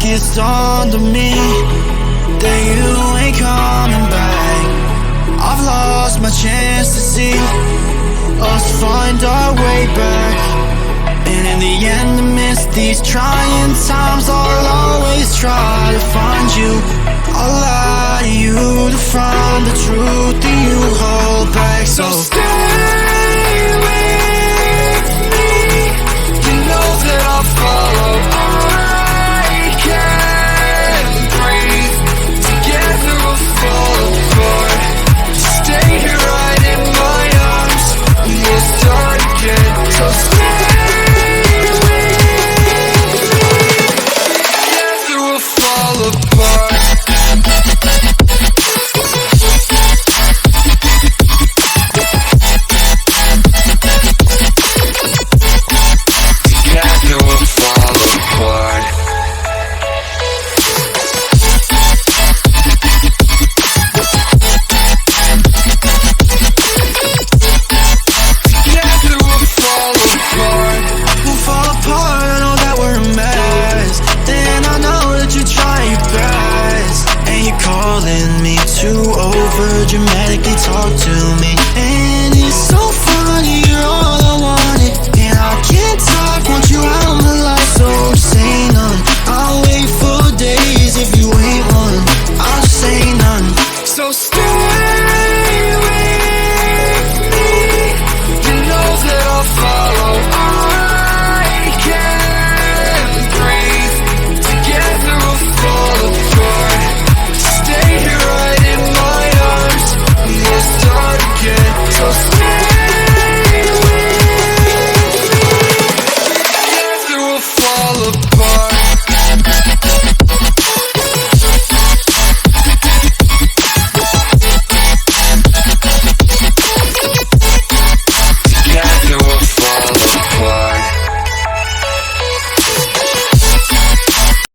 it's dawned on me that you ain't coming back. I've lost my chance to see us find our way back. And in the end, amidst these trying times, I'll always try to find you. I'll lie to you to find the truth that you hold back. So stay with me. You know that I'll follow. I can't breathe. Together we'll fall apart. Stay here right in my arms, and we'll start again. So stay with me. Together we'll fall apart. Calling me to over dramatically talk to